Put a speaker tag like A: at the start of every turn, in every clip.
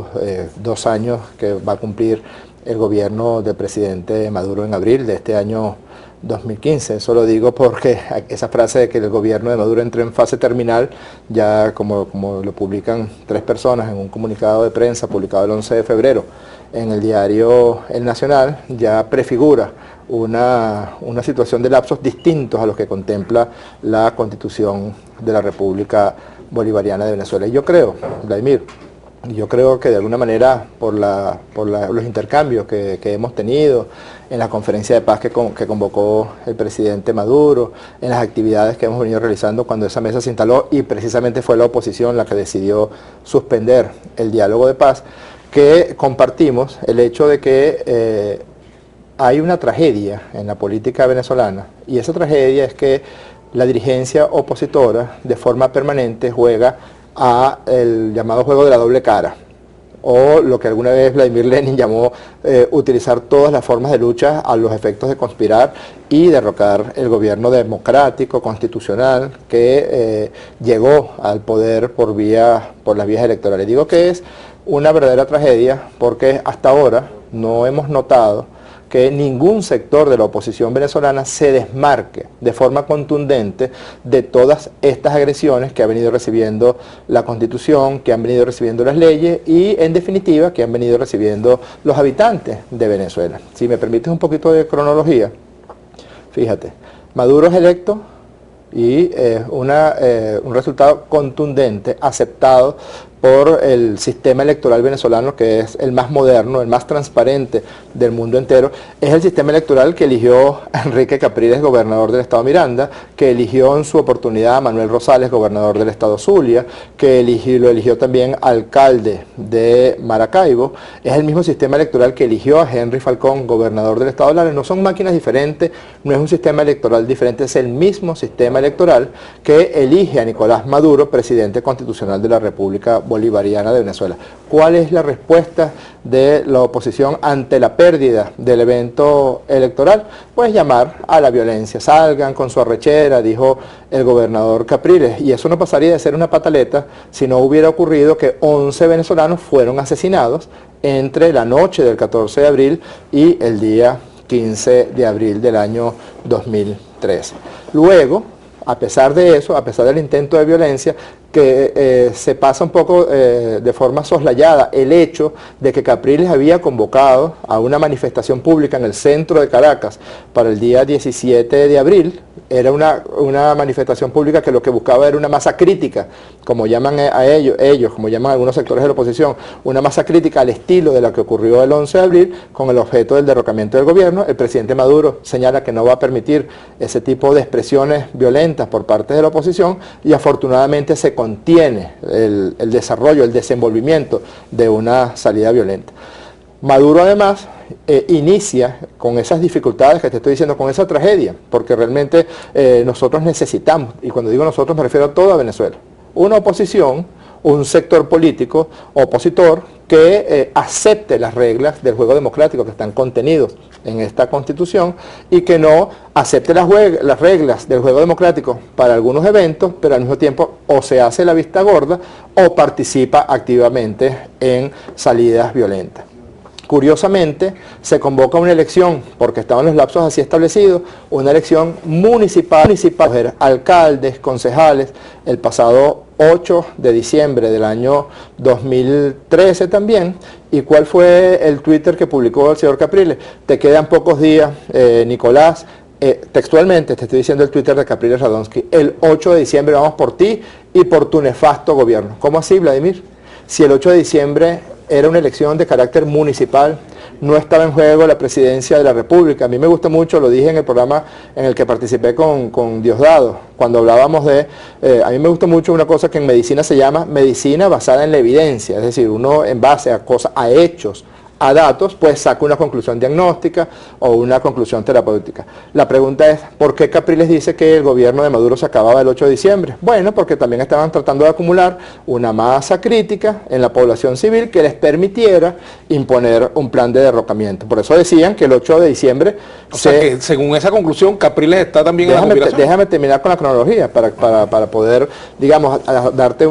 A: estos 2 años que va a cumplir el gobierno del presidente Maduro en abril de este año 2015. Eso lo digo porque esa frase de que el gobierno de Maduro entró en fase terminal, ya como lo publican 3 personas en un comunicado de prensa publicado el 11 de febrero en el diario El Nacional, ya prefigura una situación de lapsos distintos a los que contempla la Constitución de la República Bolivariana de Venezuela. Y yo creo, Vladimir, que de alguna manera por los intercambios que hemos tenido en la conferencia de paz que convocó el presidente Maduro, en las actividades que hemos venido realizando cuando esa mesa se instaló, y precisamente fue la oposición la que decidió suspender el diálogo de paz, que compartimos el hecho de que hay una tragedia en la política venezolana, y esa tragedia es que la dirigencia opositora de forma permanente juega a el llamado juego de la doble cara, o lo que alguna vez Vladimir Lenin llamó utilizar todas las formas de lucha a los efectos de conspirar y derrocar el gobierno democrático, constitucional, que llegó al poder por las vías electorales. Digo que es una verdadera tragedia porque hasta ahora no hemos notado que ningún sector de la oposición venezolana se desmarque de forma contundente de todas estas agresiones que ha venido recibiendo la Constitución, que han venido recibiendo las leyes y, en definitiva, que han venido recibiendo los habitantes de Venezuela. Si me permites un poquito de cronología, fíjate, Maduro es electo y un resultado contundente, aceptado por el sistema electoral venezolano, que es el más moderno, el más transparente del mundo entero. Es el sistema electoral que eligió a Enrique Capriles, gobernador del estado Miranda, que eligió en su oportunidad a Manuel Rosales, gobernador del estado Zulia, que lo eligió también alcalde de Maracaibo. Es el mismo sistema electoral que eligió a Henry Falcón, gobernador del estado Lara. No son máquinas diferentes, no es un sistema electoral diferente, es el mismo sistema electoral que elige a Nicolás Maduro, presidente constitucional de la República Bolivariana de Venezuela. ¿Cuál es la respuesta de la oposición ante la pérdida del evento electoral? Pues llamar a la violencia. Salgan con su arrechera, dijo el gobernador Capriles, y eso no pasaría de ser una pataleta si no hubiera ocurrido que 11 venezolanos fueron asesinados entre la noche del 14 de abril y el día 15 de abril del año 2013. Luego, a pesar de eso, a pesar del intento de violencia, que se pasa un poco de forma soslayada el hecho de que Capriles había convocado a una manifestación pública en el centro de Caracas para el día 17 de abril. Era una manifestación pública que lo que buscaba era una masa crítica, como llaman a ellos, como llaman algunos sectores de la oposición, una masa crítica al estilo de la que ocurrió el 11 de abril, con el objeto del derrocamiento del gobierno. El presidente Maduro señala que no va a permitir ese tipo de expresiones violentas por parte de la oposición, y afortunadamente se contiene el desarrollo, el desenvolvimiento de una salida violenta. Maduro además inicia con esas dificultades que te estoy diciendo, con esa tragedia, porque realmente nosotros necesitamos, y cuando digo nosotros me refiero a toda Venezuela, una oposición, un sector político opositor que acepte las reglas del juego democrático que están contenidos en esta Constitución, y que no acepte las reglas del juego democrático para algunos eventos, pero al mismo tiempo o se hace la vista gorda o participa activamente en salidas violentas. Curiosamente, se convoca una elección, porque estaban los lapsos así establecidos, una elección municipal, alcaldes, concejales, el pasado 8 de diciembre del año 2013 también. ¿Y cuál fue el Twitter que publicó el señor Capriles? Te quedan pocos días, Nicolás. Textualmente te estoy diciendo el Twitter de Capriles Radonsky: el 8 de diciembre vamos por ti y por tu nefasto gobierno. ¿Cómo así, Vladimir? Si el 8 de diciembre era una elección de carácter municipal, no estaba en juego la presidencia de la República. A mí me gusta mucho, lo dije en el programa en el que participé con Diosdado, cuando hablábamos a mí me gusta mucho una cosa que en medicina se llama medicina basada en la evidencia, es decir, uno en base a cosas, a hechos, a datos, pues saca una conclusión diagnóstica o una conclusión terapéutica. La pregunta es, ¿por qué Capriles dice que el gobierno de Maduro se acababa el 8 de diciembre? Bueno, porque también estaban tratando de acumular una masa crítica en la población civil que les permitiera imponer un plan de derrocamiento. Por eso decían que el 8 de diciembre...
B: O sea que según esa conclusión, Capriles está también en la conspiración.
A: Déjame terminar con la cronología para poder, digamos, darte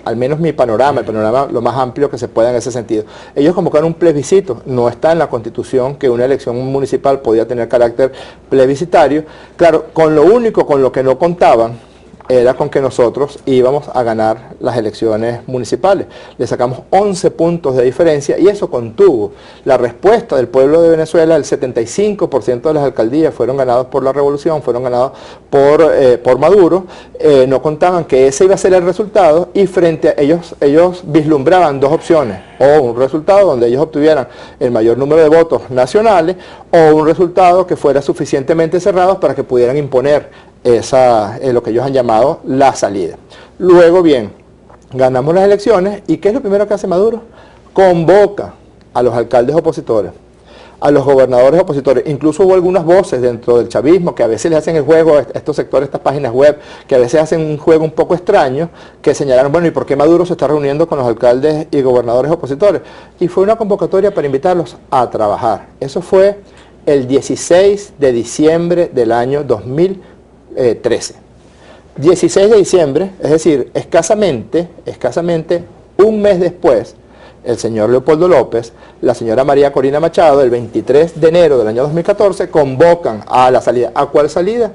A: al menos mi panorama, el panorama lo más amplio que se pueda en ese sentido. Ellos convocaron un plebiscito, no está en la Constitución que una elección municipal podía tener carácter plebiscitario. Claro, con lo único con lo que no contaban era con que nosotros íbamos a ganar las elecciones municipales. Le sacamos 11 puntos de diferencia y eso contuvo la respuesta del pueblo de Venezuela. El 75% de las alcaldías fueron ganados por la revolución, fueron ganados por Maduro. No contaban que ese iba a ser el resultado y frente a ellos vislumbraban dos opciones: o un resultado donde ellos obtuvieran el mayor número de votos nacionales, o un resultado que fuera suficientemente cerrado para que pudieran imponer lo que ellos han llamado la salida. Luego bien, ganamos las elecciones y ¿qué es lo primero que hace Maduro? Convoca a los alcaldes opositores, a los gobernadores opositores. Incluso hubo algunas voces dentro del chavismo que a veces le hacen el juego a estos sectores, estas páginas web, que a veces hacen un juego un poco extraño, que señalaron, bueno, ¿y por qué Maduro se está reuniendo con los alcaldes y gobernadores opositores? Y fue una convocatoria para invitarlos a trabajar. Eso fue el 16 de diciembre del año 2013. 16 de diciembre, es decir, escasamente un mes después, el señor Leopoldo López, la señora María Corina Machado, el 23 de enero del año 2014, convocan a la salida. ¿A cuál salida?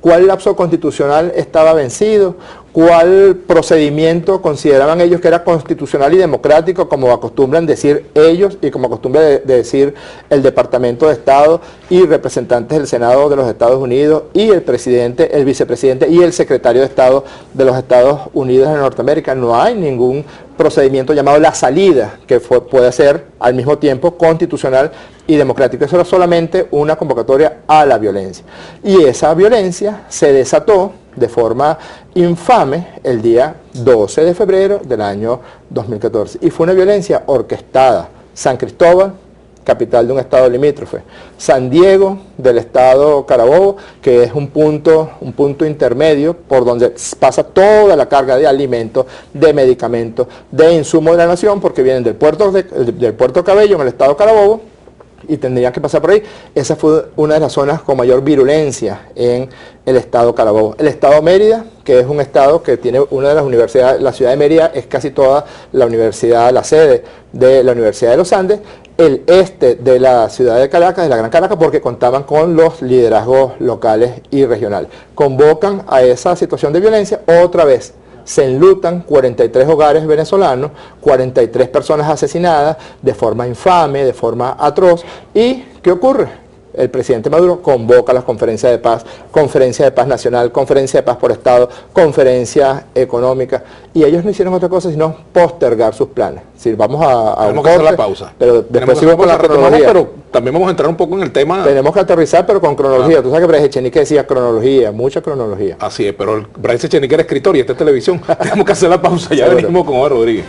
A: ¿Cuál lapso constitucional estaba vencido? ¿Cuál procedimiento consideraban ellos que era constitucional y democrático, como acostumbran decir ellos y como acostumbra decir el Departamento de Estado y representantes del Senado de los Estados Unidos y el presidente, el vicepresidente y el secretario de Estado de los Estados Unidos de Norteamérica? No hay ningún procedimiento llamado la salida que puede ser al mismo tiempo constitucional y democrático. Eso era solamente una convocatoria a la violencia. Y esa violencia se desató de forma infame el día 12 de febrero del año 2014. Y fue una violencia orquestada. San Cristóbal, capital de un estado limítrofe. San Diego, del estado Carabobo, que es un punto intermedio por donde pasa toda la carga de alimentos, de medicamentos, de insumos de la nación, porque vienen del puerto Cabello, en el estado Carabobo, y tendrían que pasar por ahí. Esa fue una de las zonas con mayor virulencia en el estado Carabobo. El estado Mérida, que es un estado que tiene una de las universidades, la ciudad de Mérida es casi toda la universidad, la sede de la Universidad de los Andes. El este de la ciudad de Caracas, de la Gran Caracas, porque contaban con los liderazgos locales y regionales. Convocan a esa situación de violencia otra vez. Se enlutan 43 hogares venezolanos, 43 personas asesinadas de forma infame, de forma atroz. ¿Y qué ocurre? El presidente Maduro convoca las conferencias de paz nacional, conferencia de paz por Estado, conferencia económica, y ellos no hicieron otra cosa sino postergar sus planes. Es decir, vamos a
B: un corte, hacer la pausa.
A: Pero después sigo con la cronología.
B: Pero también vamos a entrar un poco en el tema.
A: Tenemos que aterrizar, pero con cronología. Tú sabes que Bryce Echenique decía cronología, mucha cronología.
B: Así es, pero Bryce Echenique era escritor y esta es televisión. Tenemos que hacer la pausa, ya venimos con Omar Rodríguez.